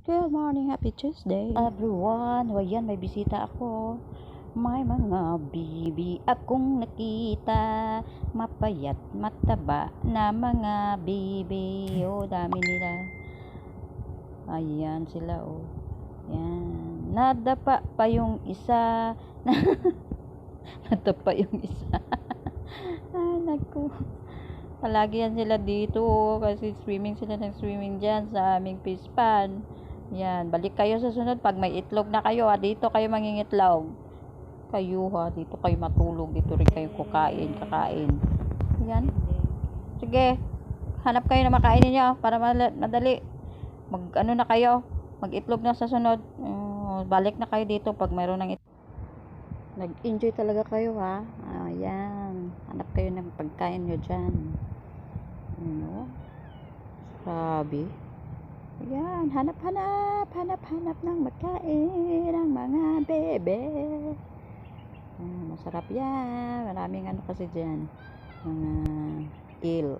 Good morning, happy Tuesday everyone. O ayan, may bisita ako. May mga bibi akong nakita, mapayat, mataba na mga bibi. Oh, dami nila. Ayan sila, oh. Yan. Nadapa pa yung isa. Nadapa yung isa. Ay, naku. Palagi yan sila dito, oh, kasi swimming sila ng swimming dyan sa aming fish pan. Yan, balik kayo sa sunod pag may itlog na kayo, ha. Dito kayo mangingitlog. Kayo, ha, dito kayo matulog, dito rin kayo kakain. Yan. Sige, hanap kayo na makainin nyo para madali. Ano na kayo, mag-itlog na sa sunod. Balik na kayo dito pag mayroon ng itlog. Nag-enjoy talaga kayo, ha. Ayan, hanap kayo ng pagkain nyo dyan. Ano? Sabi. Ayan, hanap ng magkain ang mga bebe. Masarap yan. Maraming ano kasi dyan. Mga eel.